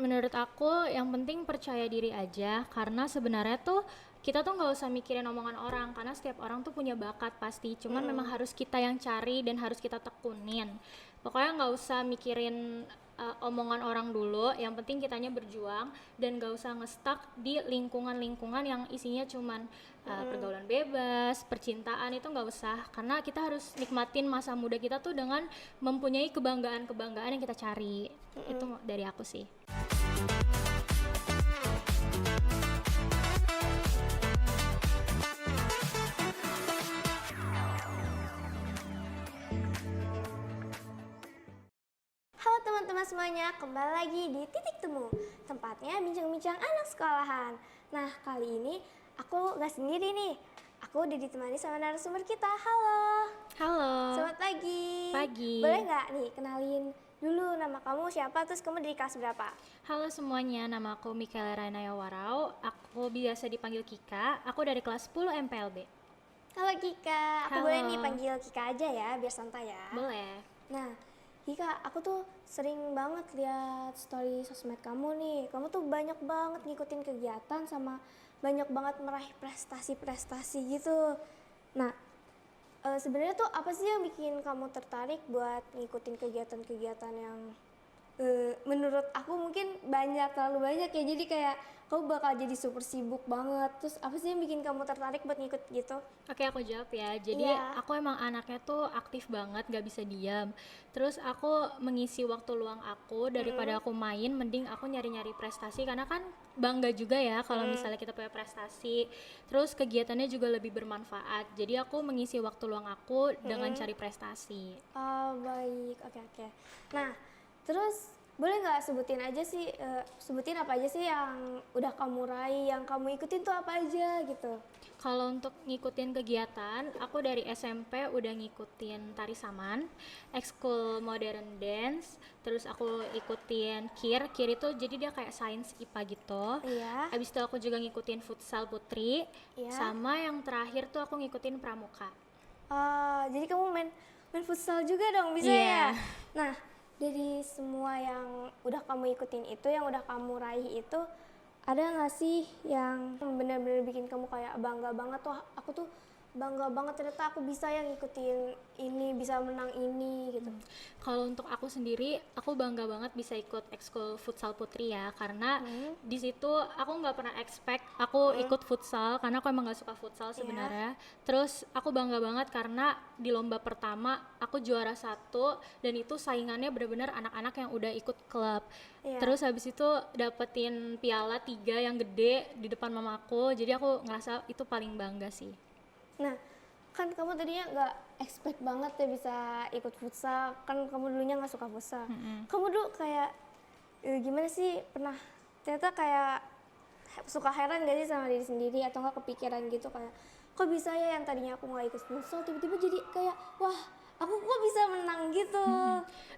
Menurut aku yang penting percaya diri aja, karena sebenarnya tuh kita tuh nggak usah mikirin omongan orang, karena setiap orang tuh punya bakat pasti, cuman memang harus kita yang cari dan harus kita tekunin. Pokoknya nggak usah mikirin omongan orang dulu, yang penting kitanya berjuang dan nggak usah ngestak di lingkungan-lingkungan yang isinya cuman pergaulan bebas, percintaan, itu nggak usah, karena kita harus nikmatin masa muda kita tuh dengan mempunyai kebanggaan-kebanggaan yang kita cari. Itu dari aku sih. Halo teman-teman semuanya, kembali lagi di Titik Temu, tempatnya bincang-bincang anak sekolahan. Nah, kali ini aku gak sendiri nih, aku udah ditemani sama narasumber kita. Halo, Halo. selamat pagi. Pagi. Boleh nggak nih kenalin dulu nama kamu siapa, terus kamu dari kelas berapa? Halo semuanya, nama aku Mikaela Rainaya Warau. Aku biasa dipanggil Kika. Aku dari kelas 10 MPLB. Halo Kika, aku Halo. boleh nih panggil Kika aja ya, biar santai ya. Boleh. Nah, Kika, aku tuh sering banget lihat story sosmed kamu nih. Kamu tuh banyak banget ngikutin kegiatan sama banyak banget meraih prestasi-prestasi gitu. Nah, sebenarnya tuh apa sih yang bikin kamu tertarik buat ngikutin kegiatan-kegiatan yang menurut aku mungkin terlalu banyak ya. Jadi kayak kamu bakal jadi super sibuk banget. Terus apa sih yang bikin kamu tertarik buat ngikut gitu? Oke, aku jawab ya. Jadi Iya. aku emang anaknya tuh aktif banget, gak bisa diam. Terus aku mengisi waktu luang aku, daripada aku main, mending aku nyari-nyari prestasi. Karena kan bangga juga ya kalau misalnya kita punya prestasi. Terus kegiatannya juga lebih bermanfaat. Jadi aku mengisi waktu luang aku dengan cari prestasi. Oh, baik, oke oke. Nah, terus boleh nggak sebutin apa aja sih yang udah kamu raih, yang kamu ikutin tuh apa aja gitu? Kalau untuk ngikutin kegiatan, aku dari SMP udah ngikutin tari saman, ekskul modern dance, terus aku ikutin KIR itu jadi dia kayak sains IPA gitu. Iya. Abis itu aku juga ngikutin futsal putri, Iya. sama yang terakhir tuh aku ngikutin pramuka. Jadi kamu main futsal juga dong, bisa Iya. ya? Nah, dari semua yang udah kamu ikutin itu, yang udah kamu raih itu, ada nggak sih yang benar-benar bikin kamu kayak bangga banget tuh? Aku tuh bangga banget ternyata aku bisa yang ngikutin ini, bisa menang ini gitu. Kalau untuk aku sendiri, aku bangga banget bisa ikut ekskul futsal putri ya, karena di situ aku nggak pernah expect aku ikut futsal, karena aku emang nggak suka futsal sebenarnya. Terus aku bangga banget karena di lomba pertama aku juara 1, dan itu saingannya benar-benar anak-anak yang udah ikut klub. Iya. Terus habis itu dapetin piala 3 yang gede di depan mamaku, jadi aku ngerasa itu paling bangga sih. Nah, kan kamu tadinya nggak expect banget ya bisa ikut futsal, kan kamu dulunya nggak suka futsal. Kamu dulu kayak gimana sih, pernah ternyata kayak suka heran gak sih sama diri sendiri, atau nggak kepikiran gitu kayak kok bisa ya yang tadinya aku nggak ikut futsal tiba-tiba jadi kayak wah aku kok bisa menang gitu.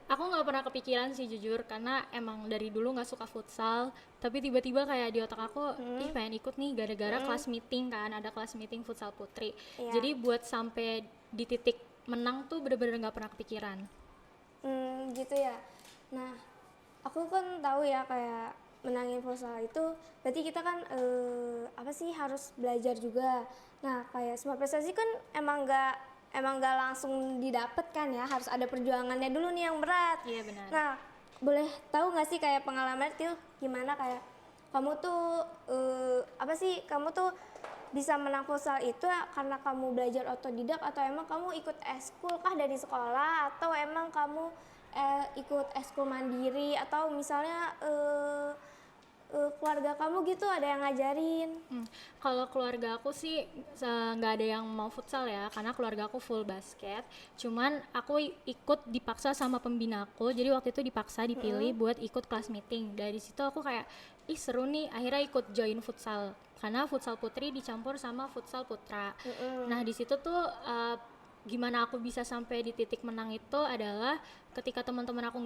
Aku nggak pernah kepikiran sih jujur, karena emang dari dulu nggak suka futsal, tapi tiba-tiba kayak di otak aku, ih pengen ikut nih gara-gara kelas meeting kan, ada kelas meeting futsal putri. Iya. Jadi buat sampai di titik menang tuh bener-bener nggak pernah kepikiran. Gitu ya. Nah, aku kan tahu ya kayak menangin futsal itu berarti kita kan apa sih harus belajar juga. Nah, kayak semua prestasi kan emang nggak langsung didapat kan ya, harus ada perjuangannya dulu nih yang berat. Iya benar. Nah, boleh tahu nggak sih kayak pengalaman itu gimana, kayak kamu tuh apa sih, kamu tuh bisa menang futsal itu ya karena kamu belajar otodidak, atau emang kamu ikut eskul kah dari sekolah, atau emang kamu ikut eskul mandiri, atau misalnya keluarga kamu gitu ada yang ngajarin? Kalau keluarga aku sih nggak ada yang mau futsal ya, karena keluarga aku full basket. Cuman aku ikut dipaksa sama pembina aku, jadi waktu itu dipaksa dipilih buat ikut kelas meeting. Dari situ aku kayak, ih seru nih, akhirnya ikut join futsal. Karena futsal putri dicampur sama futsal putra. Nah di situ tuh gimana aku bisa sampai di titik menang itu adalah ketika teman-teman aku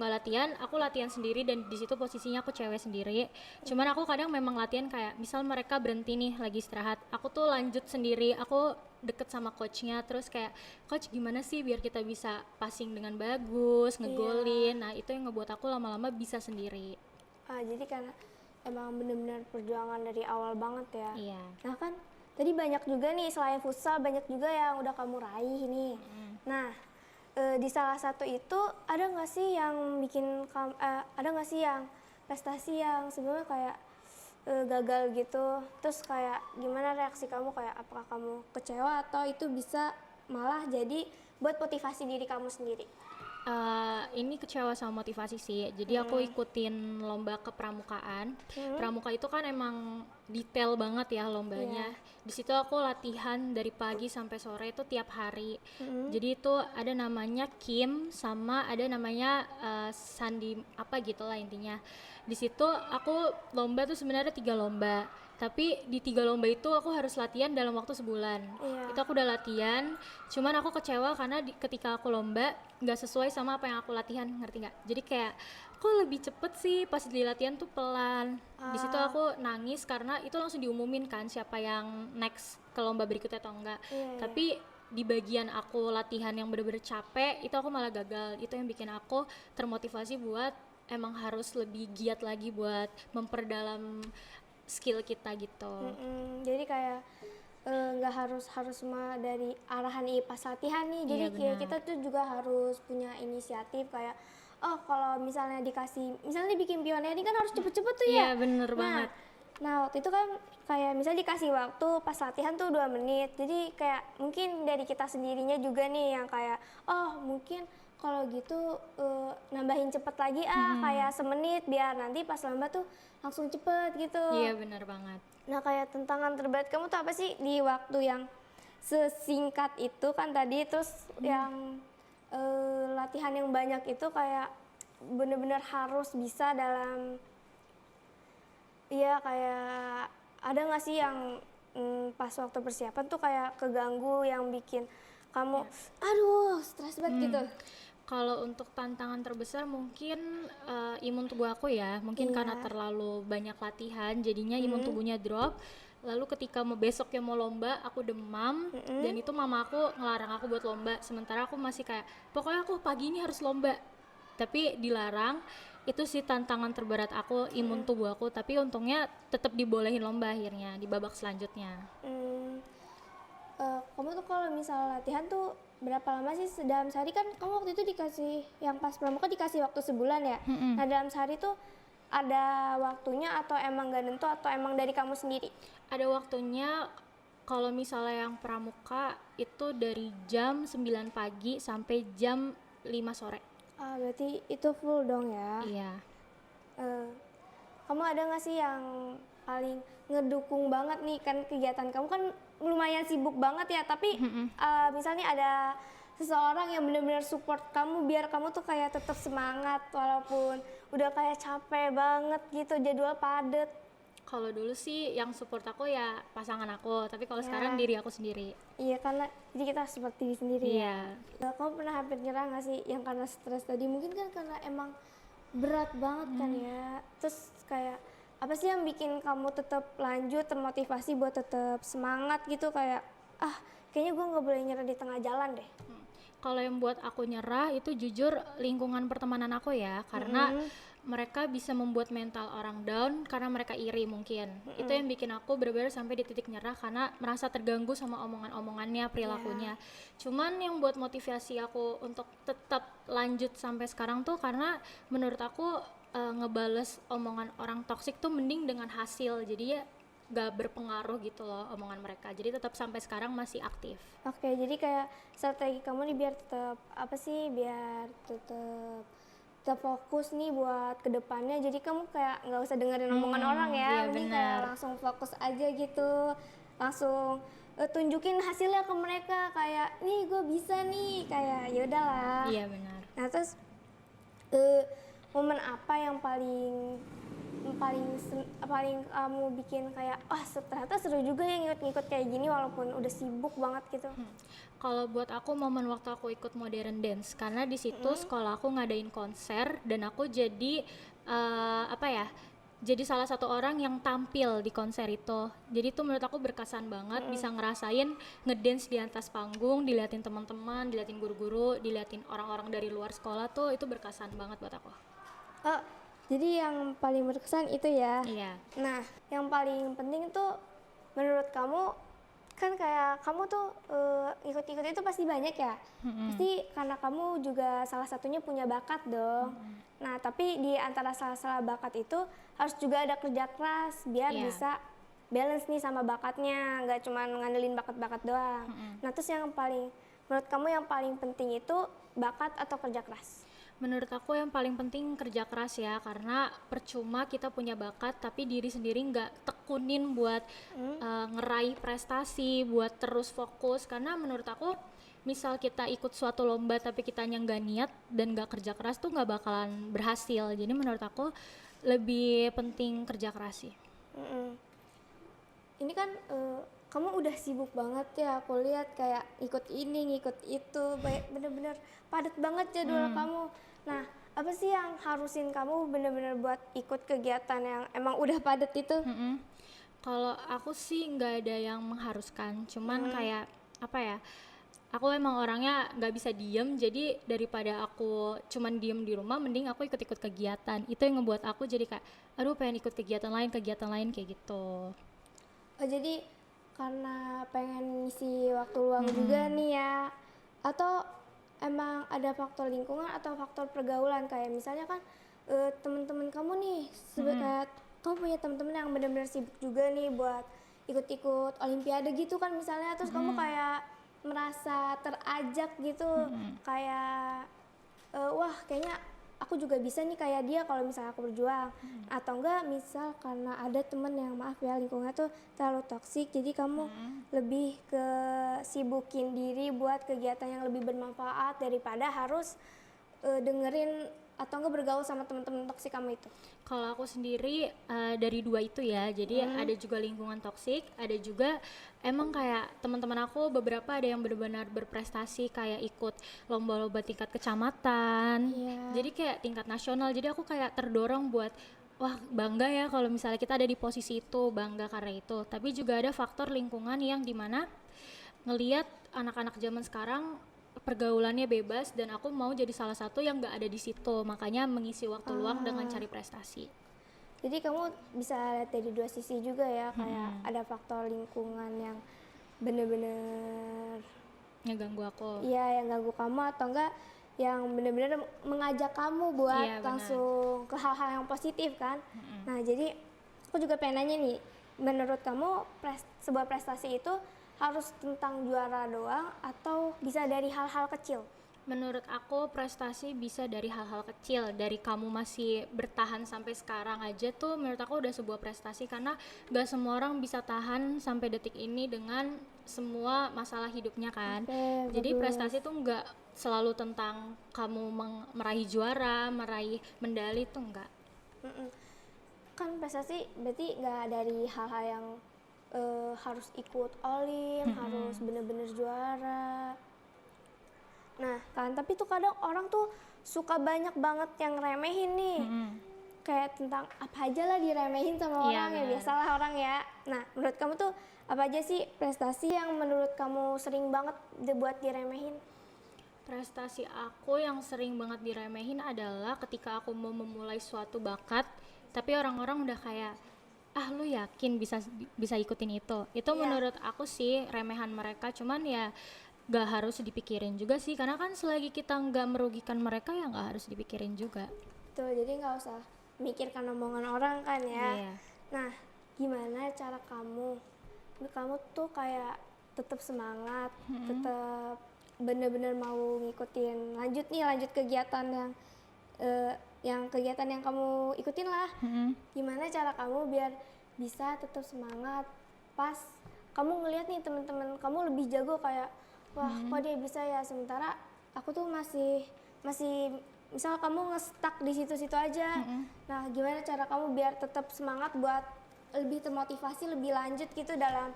latihan sendiri, dan di situ posisinya aku cewek sendiri. Cuman aku kadang memang latihan kayak misal mereka berhenti nih lagi istirahat, aku tuh lanjut sendiri, aku deket sama coachnya, terus kayak coach gimana sih biar kita bisa passing dengan bagus, ngegolin. Nah itu yang ngebuat aku lama-lama bisa sendiri. Jadi karena emang benar-benar perjuangan dari awal banget ya. Iya. Nah kan tadi banyak juga nih selain futsal banyak juga yang udah kamu raih nih. Nah di salah satu itu ada nggak sih yang ada nggak sih yang prestasi yang sebenarnya kayak gagal gitu? Terus kayak gimana reaksi kamu, kayak apakah kamu kecewa atau itu bisa malah jadi buat motivasi diri kamu sendiri? Ini kecewa sama motivasi sih. Jadi aku ikutin lomba kepramukaan. Pramuka itu kan emang detail banget ya lombanya. Di situ aku latihan dari pagi sampai sore itu tiap hari. Jadi itu ada namanya Kim sama ada namanya Sandi apa gitu lah intinya. Di situ aku lomba tuh sebenarnya 3 lomba. Tapi di 3 lomba itu aku harus latihan dalam waktu sebulan. Itu aku udah latihan, cuman aku kecewa karena ketika aku lomba nggak sesuai sama apa yang aku latihan, ngerti nggak? Jadi kayak kok lebih cepet sih pas di latihan tuh pelan. Di situ aku nangis karena itu langsung diumumin kan siapa yang next ke lomba berikutnya atau enggak. Tapi di bagian aku latihan yang bener-bener capek itu aku malah gagal. Itu yang bikin aku termotivasi buat emang harus lebih giat lagi buat memperdalam skill kita gitu. Jadi kayak nggak harus semua dari arahan pas latihan nih. Jadi Iya, kayak benar. kita tuh juga harus punya inisiatif kayak oh kalau misalnya misalnya dibikin pioner ini kan harus cepet-cepet tuh ya. Iya, bener Nah, banget. nah waktu itu kan kayak misalnya dikasih waktu pas latihan tuh 2 menit. Jadi kayak mungkin dari kita sendirinya juga nih yang kayak oh mungkin kalau gitu nambahin cepet lagi kayak semenit biar nanti pas lomba tuh langsung cepet gitu. Iya, bener banget. Nah kayak tantangan terberat kamu tuh apa sih di waktu yang sesingkat itu kan tadi, terus yang latihan yang banyak itu kayak bener-bener harus bisa dalam, iya kayak ada nggak sih yang pas waktu persiapan tuh kayak keganggu yang bikin kamu aduh stres banget gitu? Kalau untuk tantangan terbesar mungkin imun tubuh aku ya, mungkin karena terlalu banyak latihan jadinya imun tubuhnya drop. Lalu ketika besoknya mau lomba aku demam dan itu mama aku ngelarang aku buat lomba, sementara aku masih kayak pokoknya aku pagi ini harus lomba. Tapi dilarang. Itu sih tantangan terberat aku, imun tubuh aku, tapi untungnya tetap dibolehin lomba akhirnya di babak selanjutnya. Kamu tuh kalau misal latihan tuh berapa lama sih dalam sehari? Kan kamu waktu itu dikasih yang pas pramuka dikasih waktu sebulan ya. Nah dalam sehari tuh ada waktunya atau emang gak nentu atau emang dari kamu sendiri? Ada waktunya. Kalau misalnya yang pramuka itu dari jam 9 pagi sampai jam 5 sore. Berarti itu full dong ya. Iya. Kamu ada nggak sih yang paling ngedukung banget nih, kan kegiatan kamu kan lumayan sibuk banget ya, tapi misalnya ada seseorang yang benar-benar support kamu biar kamu tuh kayak tetap semangat walaupun udah kayak capek banget gitu, jadwal padet. Kalau dulu sih yang support aku ya pasangan aku, tapi kalau sekarang diri aku sendiri. Iya, karena jadi kita seperti diri sendiri Iya. ya. Kamu pernah hampir nyerah nggak sih yang karena stres tadi? Mungkin kan karena emang berat banget kan ya. Terus kayak apa sih yang bikin kamu tetap lanjut, termotivasi buat tetap semangat gitu, kayak kayaknya gue nggak boleh nyerah di tengah jalan deh. Kalau yang buat aku nyerah itu jujur lingkungan pertemanan aku ya, karena mereka bisa membuat mental orang down karena mereka iri mungkin. Itu yang bikin aku benar-benar sampai di titik nyerah karena merasa terganggu sama omongan-omongannya, perilakunya. Cuman yang buat motivasi aku untuk tetap lanjut sampai sekarang tuh karena menurut aku ngebales omongan orang toksik tuh mending dengan hasil. Jadi ya gak berpengaruh gitu loh omongan mereka, jadi tetap sampai sekarang masih aktif. Oke, jadi kayak strategi kamu nih biar tetap tetap fokus nih buat kedepannya, jadi kamu kayak nggak usah dengerin omongan orang ya, iya, mending bener. kayak langsung fokus aja gitu, langsung tunjukin hasilnya ke mereka kayak nih gue bisa nih, kayak yaudahlah. Iya benar. Nah terus momen apa yang paling kamu bikin kayak ternyata seru juga ya ngikut-ngikut kayak gini walaupun udah sibuk banget gitu? Kalau buat aku momen waktu aku ikut modern dance, karena di situ sekolah aku ngadain konser dan aku jadi jadi salah satu orang yang tampil di konser itu. Jadi itu menurut aku berkesan banget, bisa ngerasain ngedance di atas panggung, diliatin teman-teman, diliatin guru-guru, diliatin orang-orang dari luar sekolah tuh, itu berkesan banget buat aku. Jadi yang paling berkesan itu ya. Iya. Nah, yang paling penting tuh menurut kamu, kan kayak kamu tuh ikut-ikut itu pasti banyak ya. Pasti karena kamu juga salah satunya punya bakat dong. Nah, tapi di antara salah-salah bakat itu harus juga ada kerja keras biar Iya. bisa balance nih sama bakatnya, nggak cuma ngandelin bakat-bakat doang. Nah, terus menurut kamu yang paling penting itu bakat atau kerja keras? Menurut aku yang paling penting kerja keras ya, karena percuma kita punya bakat tapi diri sendiri nggak tekunin buat ngeraih prestasi, buat terus fokus. Karena menurut aku misal kita ikut suatu lomba tapi kitanya nggak niat dan nggak kerja keras tuh nggak bakalan berhasil. Jadi menurut aku lebih penting kerja keras sih. Mm-mm. Ini kan kamu udah sibuk banget ya, aku lihat kayak ikut ini, ngikut itu, bener-bener padat banget jadwal kamu. Nah, apa sih yang harusin kamu bener-bener buat ikut kegiatan yang emang udah padat itu? Kalau aku sih nggak ada yang mengharuskan, cuman kayak apa ya? Aku emang orangnya nggak bisa diem, jadi daripada aku cuman diem di rumah, mending aku ikut-ikut kegiatan. Itu yang ngebuat aku jadi kayak, aduh pengen ikut kegiatan lain kayak gitu. Oh, jadi karena pengen ngisi waktu luang juga nih ya? Atau emang ada faktor lingkungan atau faktor pergaulan, kayak misalnya kan teman-teman kamu nih, kayak kamu punya teman-teman yang benar-benar sibuk juga nih buat ikut-ikut olimpiade gitu kan misalnya, terus kamu kayak merasa terajak gitu, kayak wah kayaknya aku juga bisa nih kayak dia kalau misalnya aku berjuang. Atau enggak misal karena ada temen yang maaf ya lingkungannya tuh terlalu toksik, jadi kamu lebih ke sibukin diri buat kegiatan yang lebih bermanfaat daripada harus dengerin atau enggak bergaul sama teman-teman toksik kamu itu. Kalau aku sendiri dari dua itu ya, jadi ada juga lingkungan toksik, ada juga emang kayak teman-teman aku beberapa ada yang benar-benar berprestasi kayak ikut lomba-lomba tingkat kecamatan, jadi kayak tingkat nasional. Jadi aku kayak terdorong buat wah bangga ya kalau misalnya kita ada di posisi itu, bangga karena itu. Tapi juga ada faktor lingkungan yang dimana ngelihat anak-anak zaman sekarang pergaulannya bebas dan aku mau jadi salah satu yang nggak ada di situ, makanya mengisi waktu luang dengan cari prestasi. Jadi kamu bisa lihat dari dua sisi juga ya, kayak ada faktor lingkungan yang bener-bener Ngeganggu aku. iya yang ganggu kamu, atau enggak yang bener-bener mengajak kamu buat Iya, benar. langsung ke hal-hal yang positif kan. Nah, jadi aku juga pengen nanya nih, menurut kamu sebuah prestasi itu harus tentang juara doang atau bisa dari hal-hal kecil? Menurut aku prestasi bisa dari hal-hal kecil, dari kamu masih bertahan sampai sekarang aja tuh menurut aku udah sebuah prestasi, karena gak semua orang bisa tahan sampai detik ini dengan semua masalah hidupnya kan. Oke, Jadi bagus. prestasi tuh nggak selalu tentang kamu meraih juara, meraih medali tuh enggak. Kan prestasi berarti nggak dari hal-hal yang harus ikut olim, harus bener-bener juara. Nah kan, tapi tuh kadang orang tuh suka banyak banget yang remehin nih, kayak tentang apa aja lah diremehin sama Iya, orang ya, benar. biasalah orang ya. Nah, menurut kamu tuh apa aja sih prestasi yang menurut kamu sering banget dibuat diremehin? Prestasi aku yang sering banget diremehin adalah ketika aku mau memulai suatu bakat, tapi orang-orang udah kayak, ah lu yakin bisa ikutin itu? Itu Iya. menurut aku sih remehan mereka, cuman ya gak harus dipikirin juga sih, karena kan selagi kita nggak merugikan mereka ya nggak harus dipikirin juga. Tuh, jadi nggak usah mikirkan omongan orang kan ya. Iya. Nah, gimana cara kamu tuh kayak tetap semangat, tetap bener-bener mau ngikutin lanjut kegiatan yang kegiatan yang kamu ikutin lah. Gimana cara kamu biar bisa tetap semangat pas kamu ngelihat nih teman-teman kamu lebih jago, kayak wah kok dia bisa ya, sementara aku tuh masih misal kamu nge-stuck di situ-situ aja. Nah, gimana cara kamu biar tetap semangat buat lebih termotivasi, lebih lanjut gitu dalam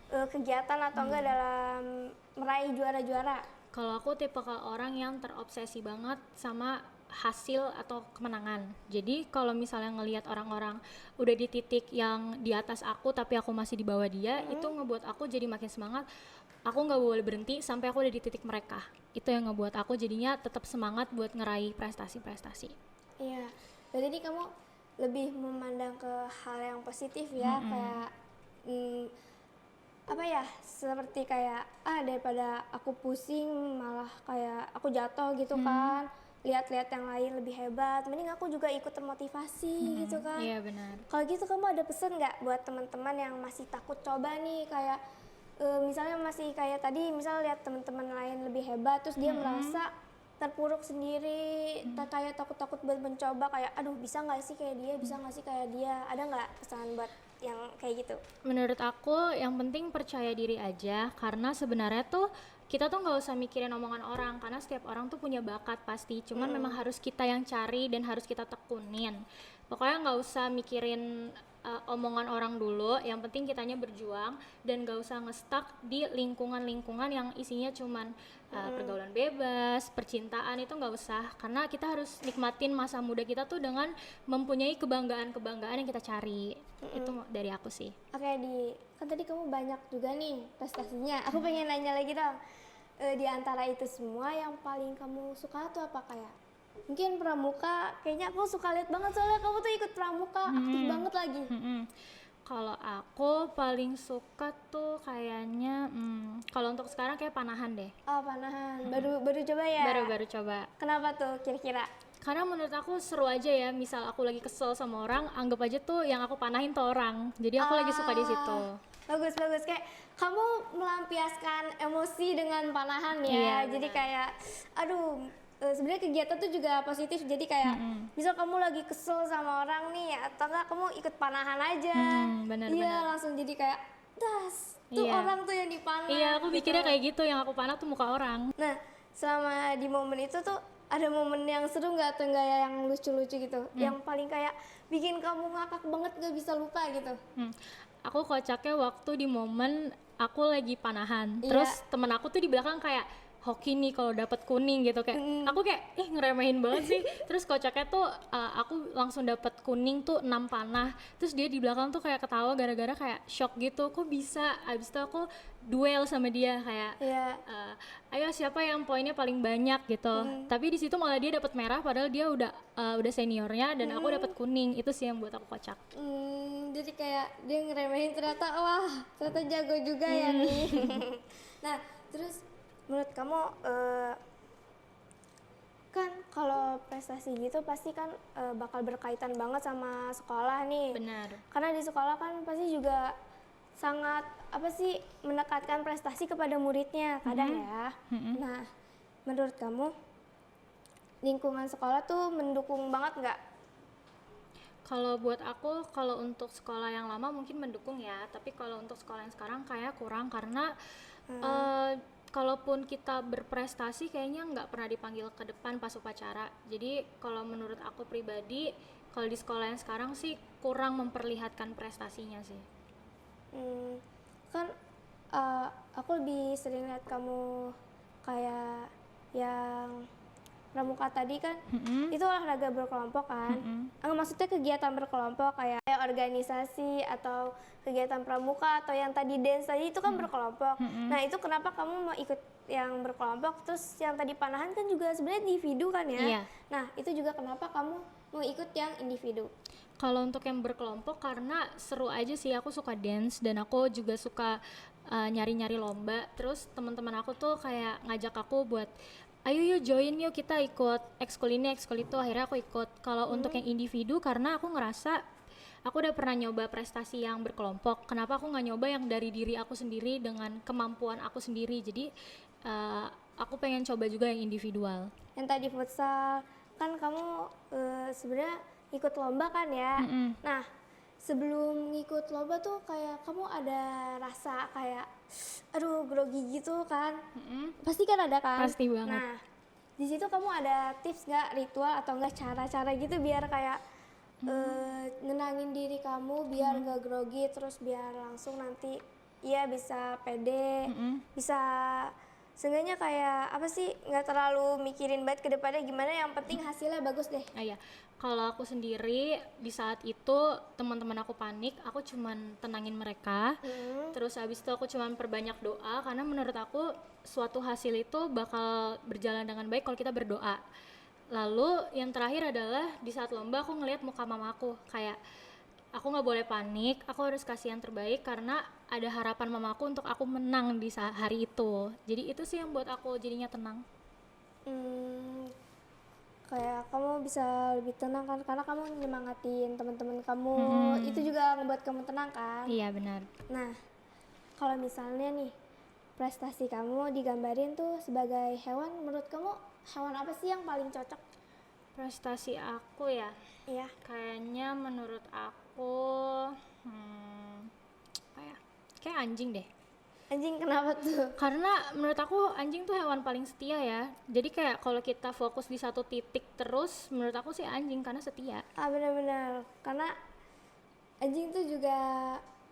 kegiatan atau enggak dalam meraih juara-juara? Kalau aku tipe orang yang terobsesi banget sama hasil atau kemenangan. Jadi kalau misalnya ngelihat orang-orang udah di titik yang di atas aku tapi aku masih di bawah dia, itu ngebuat aku jadi makin semangat. Aku nggak boleh berhenti sampai aku udah di titik mereka. Itu yang ngebuat aku jadinya tetap semangat buat ngeraih prestasi-prestasi. Iya. Berarti ini kamu lebih memandang ke hal yang positif ya, kayak apa ya, seperti kayak daripada aku pusing malah kayak aku jatuh gitu kan, lihat-lihat yang lain lebih hebat, mending aku juga ikut termotivasi gitu kan. Iya benar. Kalau gitu kamu ada pesan nggak buat teman-teman yang masih takut coba nih, kayak misalnya masih kayak tadi, misal lihat teman-teman lain lebih hebat terus dia merasa terpuruk sendiri, kayak takut-takut buat mencoba, kayak aduh bisa nggak sih kayak dia, bisa nggak sih kayak dia, ada nggak pesan buat yang kayak gitu? Menurut aku yang penting percaya diri aja, karena sebenarnya tuh kita tuh nggak usah mikirin omongan orang, karena setiap orang tuh punya bakat pasti, cuman memang harus kita yang cari dan harus kita tekunin. Pokoknya nggak usah mikirin omongan orang dulu, yang penting kitanya berjuang dan nggak usah ngestak di lingkungan-lingkungan yang isinya cuman pergaulan bebas, percintaan, itu nggak usah, karena kita harus nikmatin masa muda kita tuh dengan mempunyai kebanggaan-kebanggaan yang kita cari. Itu dari aku sih. Oke, kan tadi kamu banyak juga nih prestasinya. Aku pengen nanya lagi dong. Di antara itu semua yang paling kamu suka tuh apa, kayak mungkin pramuka? Kayaknya aku suka lihat banget soalnya kamu tuh ikut pramuka, aktif banget lagi. Kalau aku paling suka tuh kayaknya kalau untuk sekarang kayak panahan deh. Oh, panahan. Baru coba ya? Baru-baru coba. Kenapa tuh kira-kira? Karena menurut aku seru aja ya, misal aku lagi kesel sama orang, anggap aja tuh yang aku panahin tuh orang. Jadi aku lagi suka di situ. Bagus, kayak kamu melampiaskan emosi dengan panahan ya. Iya, Jadi benar. kayak aduh, sebenarnya kegiatan tuh juga positif. Jadi kayak misal kamu lagi kesel sama orang nih, atau enggak kamu ikut panahan aja. Benar-benar. Iya, langsung jadi kayak das, tuh Iya. orang tuh yang dipanah. Iya, aku gitu. mikirnya kayak gitu, yang aku panah tuh muka orang. Nah, selama di momen itu tuh ada momen yang seru nggak, atau enggak yang lucu-lucu gitu, yang paling kayak bikin kamu ngakak banget gak bisa lupa gitu? Aku kocaknya waktu di momen aku lagi panahan. Iya. Terus temen aku tuh di belakang kayak hoki nih kalau dapat kuning gitu, kayak aku kayak ngeremehin banget sih. Terus kocaknya tuh aku langsung dapat kuning tuh 6 panah. Terus dia di belakang tuh kayak ketawa gara-gara kayak shock gitu, kok bisa. Abis itu aku duel sama dia kayak Iya. ayo siapa yang poinnya paling banyak gitu. Tapi di situ malah dia dapat merah padahal dia udah seniornya, dan aku dapat kuning. Itu sih yang buat aku kocak. Jadi kayak dia ngeremehin, ternyata wah ternyata jago juga ya nih. Nah, terus menurut kamu kan kalau prestasi gitu pasti kan bakal berkaitan banget sama sekolah nih. Benar. Karena di sekolah kan pasti juga sangat apa sih, menekatkan prestasi kepada muridnya kadang ya. Nah, menurut kamu lingkungan sekolah tuh mendukung banget nggak? Kalau buat aku, kalau untuk sekolah yang lama mungkin mendukung ya, tapi kalau untuk sekolah yang sekarang kayak kurang, karena kalaupun kita berprestasi kayaknya nggak pernah dipanggil ke depan pas upacara. Jadi kalau menurut aku pribadi, kalau di sekolah yang sekarang sih kurang memperlihatkan prestasinya sih. Kan aku lebih sering lihat kamu kayak yang pramuka tadi kan, itu olahraga berkelompok kan. Maksudnya kegiatan berkelompok kayak organisasi atau kegiatan pramuka, atau yang tadi dance tadi itu kan berkelompok. Nah, itu kenapa kamu mau ikut yang berkelompok? Terus yang tadi panahan kan juga sebenarnya individu kan ya. Iya. Nah, itu juga kenapa kamu mau ikut yang individu? Kalau untuk yang berkelompok karena seru aja sih, aku suka dance dan aku juga suka nyari-nyari lomba. Terus teman-teman aku tuh kayak ngajak aku buat ayo yuk join yuk kita ikut ekskul ini ekskul itu, akhirnya aku ikut. Kalau untuk yang individu karena aku ngerasa aku udah pernah nyoba prestasi yang berkelompok, kenapa aku nggak nyoba yang dari diri aku sendiri dengan kemampuan aku sendiri. Jadi aku pengen coba juga yang individual. Yang tadi futsal kan kamu sebenarnya ikut lomba kan ya. Nah, sebelum ngikut lomba tuh kayak kamu ada rasa kayak aduh grogi gitu kan? Pasti kan ada kan? Pasti banget. Nah, di situ kamu ada tips nggak, ritual atau enggak cara-cara gitu biar kayak nenangin diri kamu biar nggak grogi, terus biar langsung nanti iya bisa pede, bisa seenggaknya kayak apa sih, nggak terlalu mikirin banget ke depannya gimana, yang penting hasilnya bagus deh. Iya, kalau aku sendiri di saat itu teman-teman aku panik, aku cuman tenangin mereka. Terus habis itu aku cuman perbanyak doa, karena menurut aku suatu hasil itu bakal berjalan dengan baik kalau kita berdoa. Lalu yang terakhir adalah di saat lomba aku ngelihat muka mamaku kayak aku nggak boleh panik, aku harus kasih yang terbaik karena ada harapan mamaku untuk aku menang di hari itu. Jadi itu sih yang buat aku jadinya tenang. Hmm, kayak kamu bisa lebih tenang kan karena kamu nyemangatin teman-teman kamu. Itu juga ngebuat kamu tenang kan. Iya benar. Nah, kalau misalnya nih prestasi kamu digambarin tuh sebagai hewan, menurut kamu hewan apa sih yang paling cocok? Prestasi aku ya, Iya. kayaknya menurut aku apa ya? Kayak anjing deh. Anjing kenapa tuh? Karena menurut aku anjing tuh hewan paling setia ya. Jadi kayak kalau kita fokus di satu titik terus, menurut aku sih anjing karena setia. Ah benar-benar karena anjing tuh juga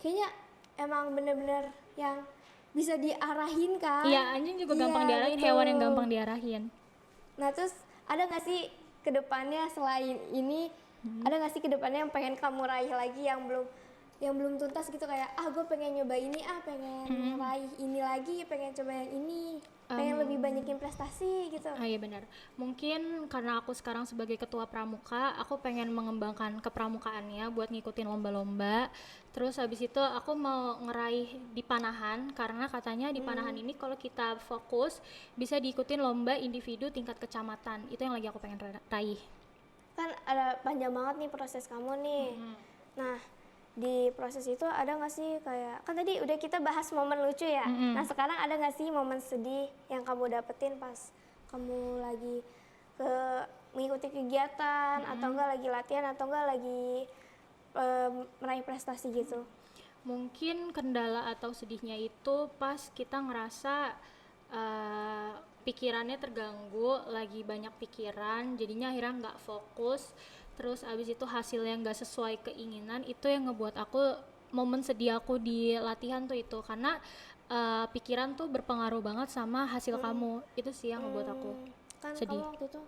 kayaknya emang bener-bener yang bisa diarahin kan. Iya, anjing juga gampang Iya, diarahin, betul. hewan yang gampang diarahin. Nah terus ada nggak sih kedepannya selain ini, ada nggak sih kedepannya yang pengen kamu raih lagi yang belum tuntas gitu, kayak gue pengen nyoba ini, pengen raih ini lagi, pengen coba yang ini, pengen lebih banyakin prestasi gitu. Ah iya benar. Mungkin karena aku sekarang sebagai ketua pramuka, aku pengen mengembangkan kepramukaannya buat ngikutin lomba-lomba. Terus habis itu aku mau ngeraih di panahan karena katanya di panahan ini kalau kita fokus bisa diikutin lomba individu tingkat kecamatan. Itu yang lagi aku pengen raih. Kan ada panjang banget nih proses kamu nih. Nah di proses itu ada nggak sih kayak, kan tadi udah kita bahas momen lucu ya. Nah sekarang ada nggak sih momen sedih yang kamu dapetin pas kamu lagi mengikuti kegiatan atau enggak lagi latihan atau enggak lagi meraih prestasi gitu? Mungkin kendala atau sedihnya itu pas kita ngerasa pikirannya terganggu, lagi banyak pikiran, jadinya akhirnya nggak fokus. Terus abis itu hasilnya nggak sesuai keinginan, itu yang ngebuat aku momen sedih aku di latihan tuh itu karena pikiran tuh berpengaruh banget sama hasil kamu. Itu sih yang ngebuat aku Kan sedih. kamu waktu itu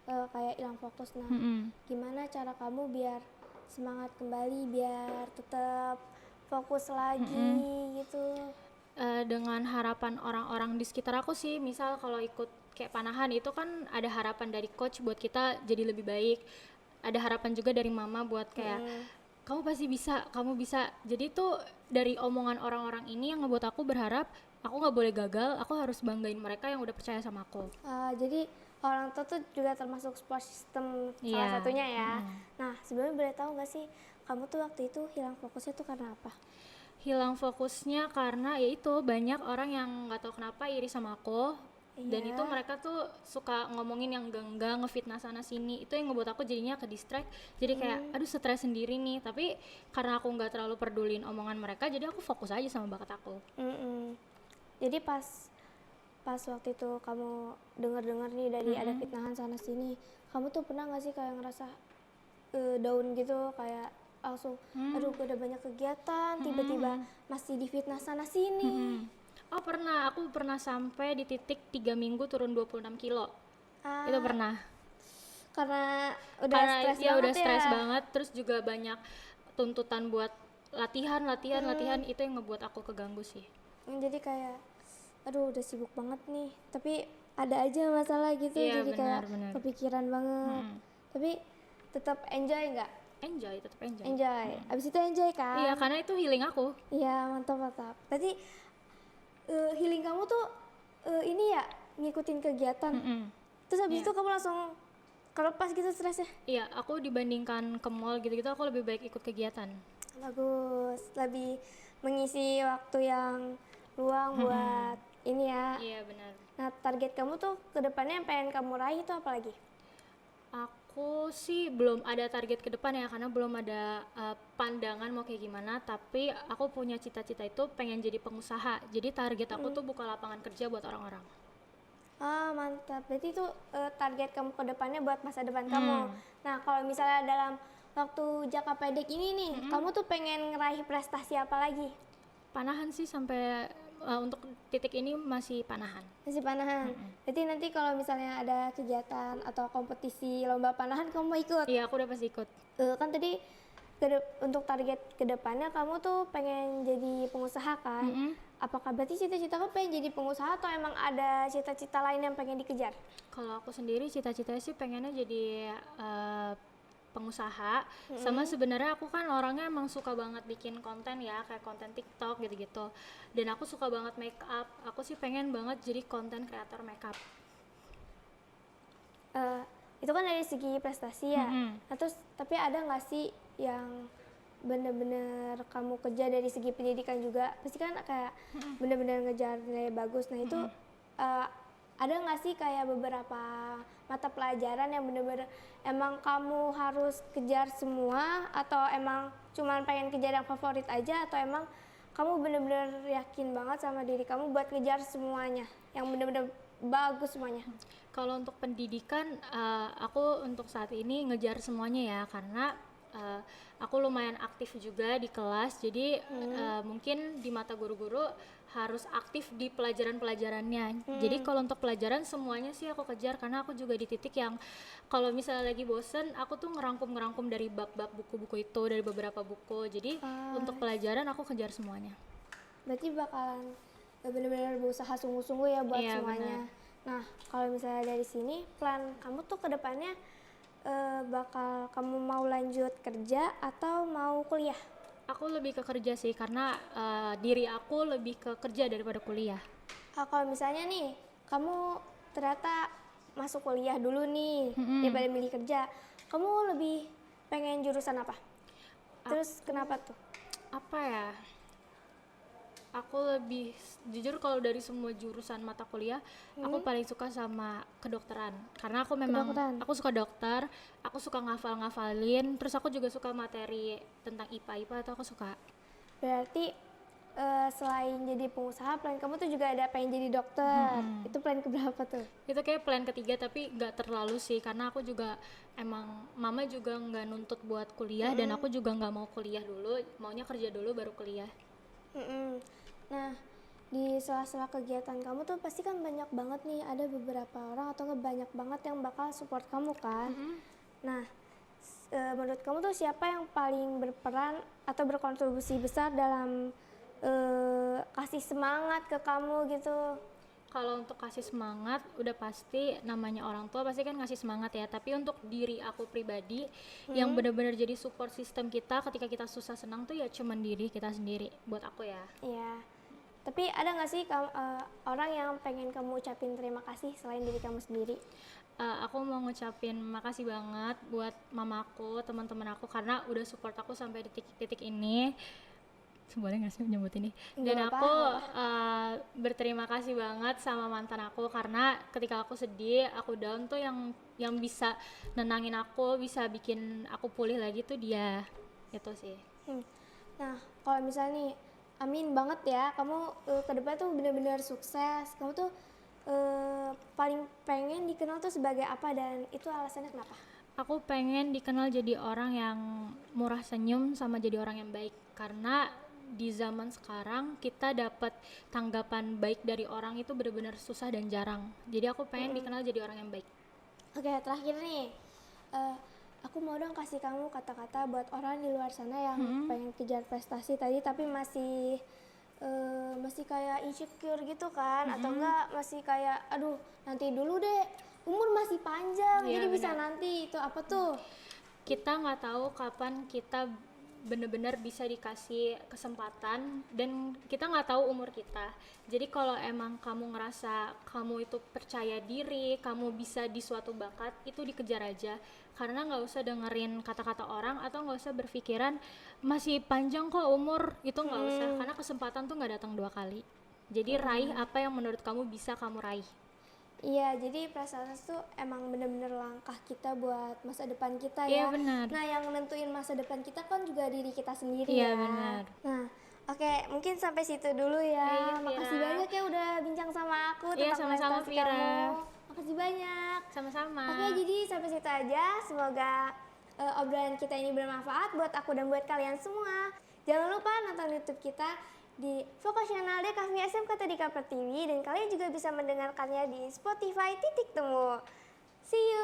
kayak hilang fokus. Nah gimana cara kamu biar semangat kembali, biar tetap fokus lagi gitu? Dengan harapan orang-orang di sekitar aku sih, misal kalau ikut kayak panahan itu kan ada harapan dari coach buat kita jadi lebih baik, ada harapan juga dari mama buat kayak kamu pasti bisa, kamu bisa. Jadi tuh dari omongan orang-orang ini yang ngebuat aku berharap aku nggak boleh gagal, aku harus banggain mereka yang udah percaya sama aku. Jadi orang tua tuh juga termasuk support system salah Iya. satunya ya. Nah sebenarnya boleh tahu nggak sih kamu tuh waktu itu hilang fokusnya tuh karena apa? Hilang fokusnya karena ya itu banyak orang yang nggak tahu kenapa iri sama aku. Dan Iya. itu mereka tuh suka ngomongin yang enggak, ngefitnah sana sini. Itu yang ngebuat aku jadinya ke distract. Jadi kayak aduh stres sendiri nih. Tapi karena aku nggak terlalu pedulin omongan mereka, jadi aku fokus aja sama bakat aku. Jadi pas waktu itu kamu dengar nih dari ada fitnahan sana sini, kamu tuh pernah nggak sih kayak ngerasa down gitu, kayak langsung aduh gue udah banyak kegiatan tiba-tiba masih difitnah sana sini? Oh pernah, aku pernah sampai di titik 3 minggu turun 26 kilo. Itu pernah. Karena udah Karena stres ya banget udah stres ya. banget, terus juga banyak tuntutan buat latihan, itu yang ngebuat aku keganggu sih. Jadi kayak aduh udah sibuk banget nih tapi ada aja masalah gitu. Iya, Jadi kayak benar. kepikiran banget. Tapi tetap enjoy nggak? Tetap enjoy. Enjoy. Abis itu enjoy kan? Iya, karena itu healing aku. Iya, mantap. Berarti healing kamu tuh ini ya ngikutin kegiatan. Terus habis itu kamu langsung kelepas gitu stresnya? Iya, aku dibandingkan ke mall gitu-gitu, aku lebih baik ikut kegiatan. Bagus, lebih mengisi waktu yang luang buat ini ya. Iya, benar. Nah, target kamu tuh kedepannya yang pengen kamu raih itu apa lagi? Aku sih belum ada target ke depan ya, karena belum ada pandangan mau kayak gimana, tapi aku punya cita-cita itu pengen jadi pengusaha. Jadi target aku tuh buka lapangan kerja buat orang-orang. Mantap. Berarti itu target kamu ke depannya buat masa depan kamu. Nah, kalau misalnya dalam waktu jangka pendek ini nih, kamu tuh pengen ngeraih prestasi apa lagi? Panahan sih sampai untuk titik ini masih panahan. Masih panahan. Berarti nanti kalau misalnya ada kegiatan atau kompetisi lomba panahan kamu mau ikut? Iya, aku udah pasti ikut. Kan tadi untuk target kedepannya kamu tuh pengen jadi pengusaha kan? Apakah berarti cita-cita kamu pengen jadi pengusaha atau emang ada cita-cita lain yang pengen dikejar? Kalau aku sendiri cita-citanya sih pengennya jadi pengusaha, sama sebenarnya aku kan orangnya emang suka banget bikin konten ya, kayak konten TikTok gitu-gitu. Dan aku suka banget make up. Aku sih pengen banget jadi konten kreator make up. Itu kan dari segi prestasi ya. Nah, terus tapi ada nggak sih yang bener-bener kamu kejar dari segi pendidikan juga? Pasti kan kayak bener-bener ngejar nilai bagus. Nah itu ada nggak sih kayak beberapa mata pelajaran yang bener-bener emang kamu harus kejar semua, atau emang cuman pengen kejar yang favorit aja, atau emang kamu bener-bener yakin banget sama diri kamu buat ngejar semuanya yang bener-bener bagus semuanya? Kalau untuk pendidikan, aku untuk saat ini ngejar semuanya ya, karena aku lumayan aktif juga di kelas, jadi mungkin di mata guru-guru harus aktif di pelajaran-pelajarannya. Jadi kalau untuk pelajaran semuanya sih aku kejar, karena aku juga di titik yang kalau misalnya lagi bosen, aku tuh ngerangkum dari bab-bab buku-buku itu, dari beberapa buku. Jadi untuk pelajaran aku kejar semuanya. Berarti bakalan benar-benar berusaha sungguh-sungguh ya buat Iya, semuanya. benar. Nah, kalau misalnya dari sini plan kamu tuh ke depannya bakal kamu mau lanjut kerja atau mau kuliah? Aku lebih ke kerja sih, karena diri aku lebih ke kerja daripada kuliah. Kalau misalnya nih, kamu ternyata masuk kuliah dulu nih daripada milih kerja, kamu lebih pengen jurusan apa? Terus kenapa tuh? Apa ya? Aku lebih jujur kalau dari semua jurusan mata kuliah, aku paling suka sama kedokteran, karena aku memang Kedokteran. aku suka dokter, aku suka ngafalin, terus aku juga suka materi tentang IPA atau aku suka. Berarti selain jadi pengusaha, plan kamu tuh juga ada pengen jadi dokter. Itu plan keberapa tuh? Itu kayak plan ketiga, tapi nggak terlalu sih, karena aku juga emang mama juga nggak nuntut buat kuliah, dan aku juga nggak mau kuliah dulu, maunya kerja dulu baru kuliah. Nah, di sela-sela kegiatan kamu tuh pasti kan banyak banget nih, ada beberapa orang atau nggak banyak banget yang bakal support kamu kan. Nah, menurut kamu tuh siapa yang paling berperan atau berkontribusi besar dalam kasih semangat ke kamu gitu? Kalau untuk kasih semangat, udah pasti namanya orang tua pasti kan ngasih semangat ya. Tapi untuk diri aku pribadi, yang benar-benar jadi support system kita ketika kita susah senang tuh ya cuman diri kita sendiri. Buat aku ya. Iya. Tapi ada nggak sih orang yang pengen kamu ucapin terima kasih selain diri kamu sendiri? Aku mau ngucapin makasih banget buat mamaku, teman-teman aku, karena udah support aku sampai di titik-titik ini. Boleh nggak sih nyebut ini? Dan Nggak aku berterima kasih banget sama mantan aku, karena ketika aku sedih, aku down tuh yang bisa nenangin aku, bisa bikin aku pulih lagi tuh dia. Itu sih. Nah, kalau misalnya nih, amin banget ya, kamu ke depan tuh benar-benar sukses. Kamu tuh paling pengen dikenal tuh sebagai apa, dan itu alasannya kenapa? Aku pengen dikenal jadi orang yang murah senyum sama jadi orang yang baik, karena di zaman sekarang kita dapat tanggapan baik dari orang itu benar-benar susah dan jarang. Jadi aku pengen dikenal jadi orang yang baik. Oke, terakhir nih, aku mau dong kasih kamu kata-kata buat orang di luar sana yang pengen kejar prestasi tadi tapi masih kayak insecure gitu kan, atau enggak masih kayak aduh nanti dulu deh, umur masih panjang, Iya, jadi bisa benar. nanti. Itu apa tuh? Kita nggak tahu kapan kita benar-benar bisa dikasih kesempatan, dan kita nggak tahu umur kita. Jadi kalau emang kamu ngerasa kamu itu percaya diri, kamu bisa di suatu bakat, itu dikejar aja, karena nggak usah dengerin kata-kata orang, atau nggak usah berpikiran masih panjang kok umur, itu nggak usah, karena kesempatan tuh nggak datang dua kali. Jadi raih apa yang menurut kamu bisa kamu raih. Iya, jadi prestasi tuh emang bener-bener langkah kita buat masa depan kita Iya, ya. benar. Nah, yang nentuin masa depan kita kan juga diri kita sendiri Iya, ya. benar. Nah, oke, mungkin sampai situ dulu ya. Iya, Makasih Vira. banyak ya udah bincang sama aku Iya, tentang sama-sama, prestasi Vira. kamu. Makasih banyak. Sama-sama. Oke, jadi sampai situ aja. Semoga obrolan kita ini bermanfaat buat aku dan buat kalian semua. Jangan lupa nonton YouTube kita di Vokasional DKV SMK Tadika Pertiwi, dan kalian juga bisa mendengarkannya di Spotify Titik Temu. See you.